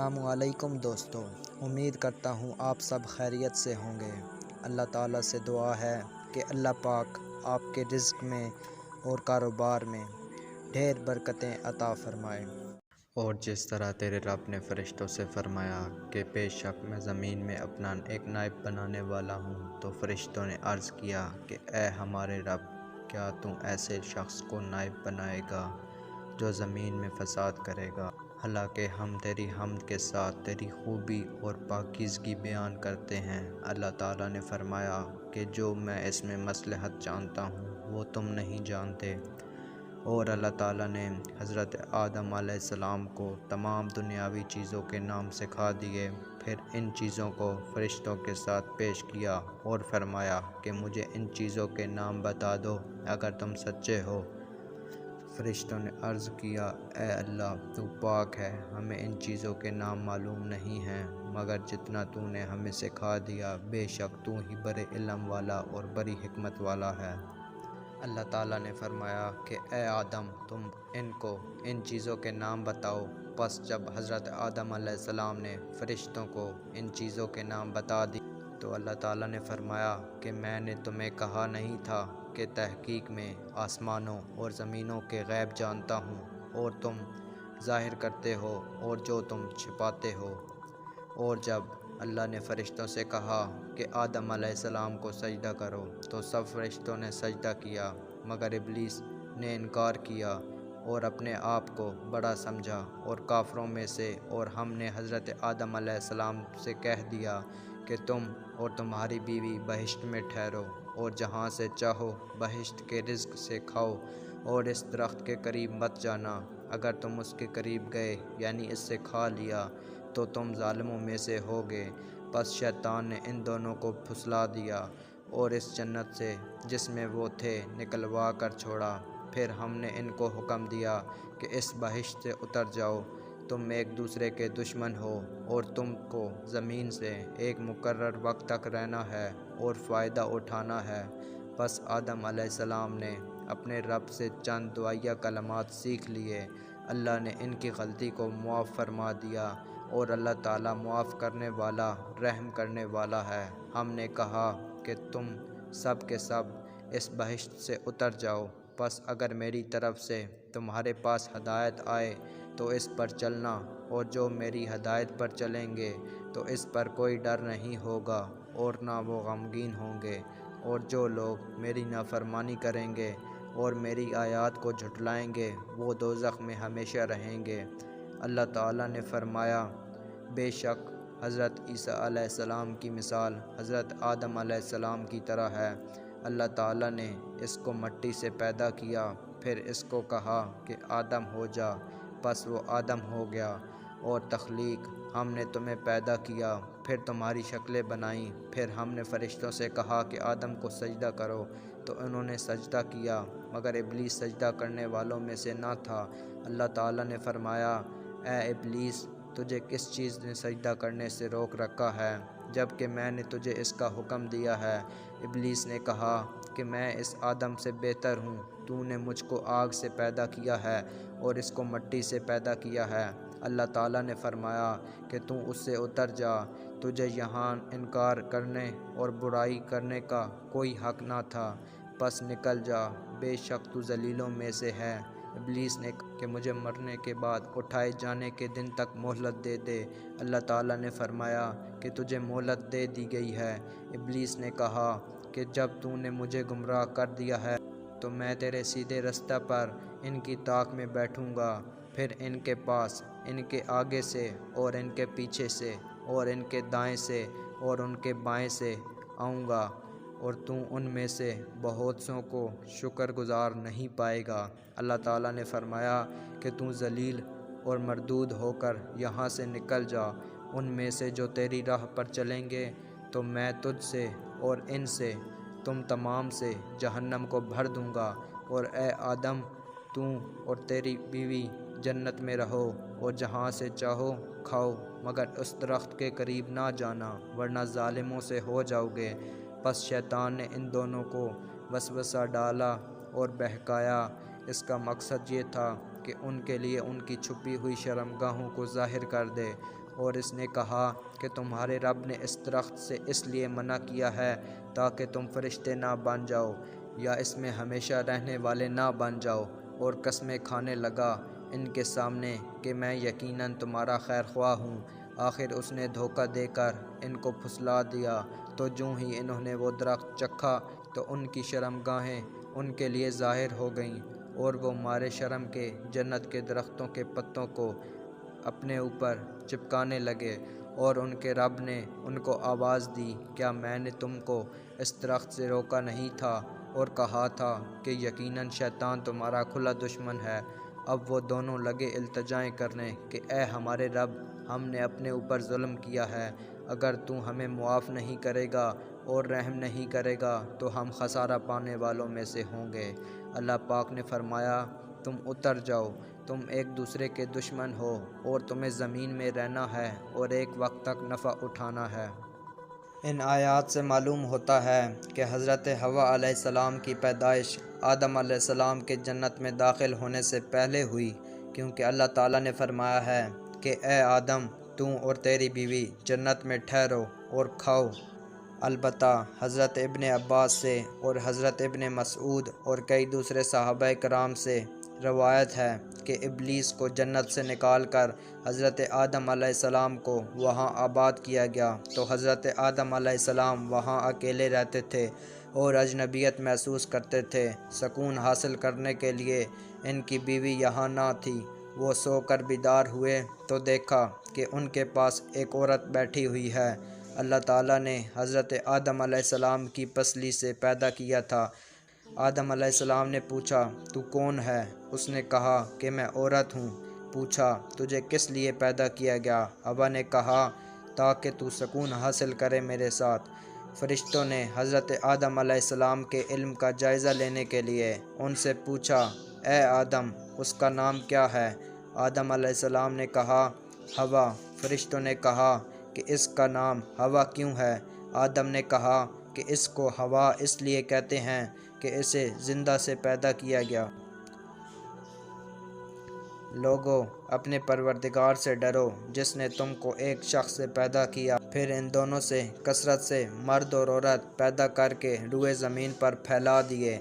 السلام علیکم دوستو، امید کرتا ہوں آپ سب خیریت سے ہوں گے۔ اللہ تعالیٰ سے دعا ہے کہ اللہ پاک آپ کے رزق میں اور کاروبار میں ڈھیر برکتیں عطا فرمائے۔ اور جس طرح تیرے رب نے فرشتوں سے فرمایا کہ بے شک میں زمین میں اپنا ایک نائب بنانے والا ہوں، تو فرشتوں نے عرض کیا کہ اے ہمارے رب، کیا تو ایسے شخص کو نائب بنائے گا جو زمین میں فساد کرے گا؟ حالانکہ ہم تیری حمد کے ساتھ تیری خوبی اور پاکیزگی بیان کرتے ہیں۔ اللہ تعالیٰ نے فرمایا کہ جو میں اس میں مصلحت جانتا ہوں وہ تم نہیں جانتے۔ اور اللہ تعالیٰ نے حضرت آدم علیہ السلام کو تمام دنیاوی چیزوں کے نام سکھا دیے، پھر ان چیزوں کو فرشتوں کے ساتھ پیش کیا اور فرمایا کہ مجھے ان چیزوں کے نام بتا دو اگر تم سچے ہو۔ فرشتوں نے عرض کیا اے اللہ، تو پاک ہے، ہمیں ان چیزوں کے نام معلوم نہیں ہیں مگر جتنا تو نے ہمیں سکھا دیا، بے شک تو ہی بڑے علم والا اور بڑی حکمت والا ہے۔ اللہ تعالیٰ نے فرمایا کہ اے آدم، تم ان چیزوں کے نام بتاؤ۔ پس جب حضرت آدم علیہ السلام نے فرشتوں کو ان چیزوں کے نام بتا دی تو اللہ تعالیٰ نے فرمایا کہ میں نے تمہیں کہا نہیں تھا کہ تحقیق میں آسمانوں اور زمینوں کے غیب جانتا ہوں، اور تم ظاہر کرتے ہو اور جو تم چھپاتے ہو۔ اور جب اللہ نے فرشتوں سے کہا کہ آدم علیہ السلام کو سجدہ کرو تو سب فرشتوں نے سجدہ کیا مگر ابلیس نے انکار کیا اور اپنے آپ کو بڑا سمجھا اور کافروں میں سے، اور ہم نے حضرت آدم علیہ السلام سے کہہ دیا کہ تم اور تمہاری بیوی بہشت میں ٹھہرو اور جہاں سے چاہو بہشت کے رزق سے کھاؤ، اور اس درخت کے قریب مت جانا، اگر تم اس کے قریب گئے یعنی اس سے کھا لیا تو تم ظالموں میں سے ہوگے۔ پس شیطان نے ان دونوں کو پھسلا دیا اور اس جنت سے جس میں وہ تھے نکلوا کر چھوڑا۔ پھر ہم نے ان کو حکم دیا کہ اس بہشت سے اتر جاؤ، تم ایک دوسرے کے دشمن ہو اور تم کو زمین سے ایک مقرر وقت تک رہنا ہے اور فائدہ اٹھانا ہے۔ پس آدم علیہ السلام نے اپنے رب سے چند دعائیہ کلمات سیکھ لیے، اللہ نے ان کی غلطی کو معاف فرما دیا، اور اللہ تعالیٰ معاف کرنے والا رحم کرنے والا ہے۔ ہم نے کہا کہ تم سب کے سب اس بہشت سے اتر جاؤ، پس اگر میری طرف سے تمہارے پاس ہدایت آئے تو اس پر چلنا، اور جو میری ہدایت پر چلیں گے تو اس پر کوئی ڈر نہیں ہوگا اور نہ وہ غمگین ہوں گے، اور جو لوگ میری نافرمانی کریں گے اور میری آیات کو جھٹلائیں گے وہ دوزخ میں ہمیشہ رہیں گے۔ اللہ تعالیٰ نے فرمایا بے شک حضرت عیسیٰ علیہ السلام کی مثال حضرت آدم علیہ السلام کی طرح ہے۔ اللہ تعالیٰ نے اس کو مٹی سے پیدا کیا، پھر اس کو کہا کہ آدم ہو جا، پس وہ آدم ہو گیا۔ اور تخلیق، ہم نے تمہیں پیدا کیا، پھر تمہاری شکلیں بنائیں، پھر ہم نے فرشتوں سے کہا کہ آدم کو سجدہ کرو تو انہوں نے سجدہ کیا مگر ابلیس سجدہ کرنے والوں میں سے نہ تھا۔ اللہ تعالیٰ نے فرمایا اے ابلیس، تجھے کس چیز نے سجدہ کرنے سے روک رکھا ہے جب کہ میں نے تجھے اس کا حکم دیا ہے؟ ابلیس نے کہا کہ میں اس آدم سے بہتر ہوں، تو نے مجھ کو آگ سے پیدا کیا ہے اور اس کو مٹی سے پیدا کیا ہے۔ اللہ تعالیٰ نے فرمایا کہ تو اس سے اتر جا، تجھے یہاں انکار کرنے اور برائی کرنے کا کوئی حق نہ تھا، پس نکل جا، بے شک تو ذلیلوں میں سے ہے۔ ابلیس نے کہا کہ مجھے مرنے کے بعد اٹھائے جانے کے دن تک مہلت دے دے۔ اللہ تعالیٰ نے فرمایا کہ تجھے مہلت دے دی گئی ہے۔ ابلیس نے کہا کہ جب تو نے مجھے گمراہ کر دیا ہے تو میں تیرے سیدھے راستے پر ان کی طاق میں بیٹھوں گا، پھر ان کے پاس، ان کے آگے سے اور ان کے پیچھے سے اور ان کے دائیں سے اور ان کے بائیں سے آؤں گا، اور تو ان میں سے بہت سوں کو شکر گزار نہیں پائے گا۔ اللہ تعالیٰ نے فرمایا کہ تو ذلیل اور مردود ہو کر یہاں سے نکل جا، ان میں سے جو تیری راہ پر چلیں گے تو میں تجھ سے اور ان سے، تم تمام سے جہنم کو بھر دوں گا، اور اے آدم، تو اور تیری بیوی جنت میں رہو اور جہاں سے چاہو کھاؤ مگر اس درخت کے قریب نہ جانا ورنہ ظالموں سے ہو جاؤ گے۔ پس شیطان نے ان دونوں کو وسوسہ ڈالا اور بہکایا، اس کا مقصد یہ تھا کہ ان کے لیے ان کی چھپی ہوئی شرمگاہوں کو ظاہر کر دے اور اس نے کہا کہ تمہارے رب نے اس درخت سے اس لیے منع کیا ہے تاکہ تم فرشتے نہ بن جاؤ یا اس میں ہمیشہ رہنے والے نہ بن جاؤ، اور قسمیں کھانے لگا ان کے سامنے کہ میں یقیناً تمہارا خیر خواہ ہوں۔ آخر اس نے دھوکہ دے کر ان کو پھسلا دیا، تو جوں ہی انہوں نے وہ درخت چکھا تو ان کی شرمگاہیں ان کے لیے ظاہر ہو گئیں، اور وہ مارے شرم کے جنت کے درختوں کے پتوں کو اپنے اوپر چپکانے لگے، اور ان کے رب نے ان کو آواز دی، کیا میں نے تم کو اس درخت سے روکا نہیں تھا اور کہا تھا کہ یقیناً شیطان تمہارا کھلا دشمن ہے؟ اب وہ دونوں لگے التجائیں کرنے کہ اے ہمارے رب، ہم نے اپنے اوپر ظلم کیا ہے، اگر تو ہمیں معاف نہیں کرے گا اور رحم نہیں کرے گا تو ہم خسارہ پانے والوں میں سے ہوں گے۔ اللہ پاک نے فرمایا، تم اتر جاؤ، تم ایک دوسرے کے دشمن ہو اور تمہیں زمین میں رہنا ہے اور ایک وقت تک نفع اٹھانا ہے۔ ان آیات سے معلوم ہوتا ہے کہ حضرت حوا علیہ السلام کی پیدائش آدم علیہ السلام کے جنت میں داخل ہونے سے پہلے ہوئی، کیونکہ اللہ تعالیٰ نے فرمایا ہے کہ اے آدم، تو اور تیری بیوی جنت میں ٹھہرو اور کھاؤ۔ البتہ حضرت ابن عباس سے اور حضرت ابن مسعود اور کئی دوسرے صحابہ کرام سے روایت ہے کہ ابلیس کو جنت سے نکال کر حضرت آدم علیہ السلام کو وہاں آباد کیا گیا، تو حضرت آدم علیہ السلام وہاں اکیلے رہتے تھے اور اجنبیت محسوس کرتے تھے۔ سکون حاصل کرنے کے لیے ان کی بیوی یہاں نہ تھی۔ وہ سو کر بیدار ہوئے تو دیکھا کہ ان کے پاس ایک عورت بیٹھی ہوئی ہے۔ اللہ تعالیٰ نے حضرت آدم علیہ السلام کی پسلی سے پیدا کیا تھا۔ آدم علیہ السلام نے پوچھا، تو کون ہے؟ اس نے کہا کہ میں عورت ہوں۔ پوچھا، تجھے کس لیے پیدا کیا گیا؟ حوا نے کہا، تاکہ تو سکون حاصل کرے میرے ساتھ۔ فرشتوں نے حضرت آدم علیہ السلام کے علم کا جائزہ لینے کے لیے ان سے پوچھا، اے آدم، اس کا نام کیا ہے؟ آدم علیہ السلام نے کہا، حوا۔ فرشتوں نے کہا کہ اس کا نام حوا کیوں ہے؟ آدم نے کہا کہ اس کو حوا اس لیے کہتے ہیں کہ اسے زندہ سے پیدا کیا گیا۔ لوگو، اپنے پروردگار سے ڈرو جس نے تم کو ایک شخص سے پیدا کیا، پھر ان دونوں سے کثرت سے مرد اور عورت پیدا کر کے روئے زمین پر پھیلا دیے،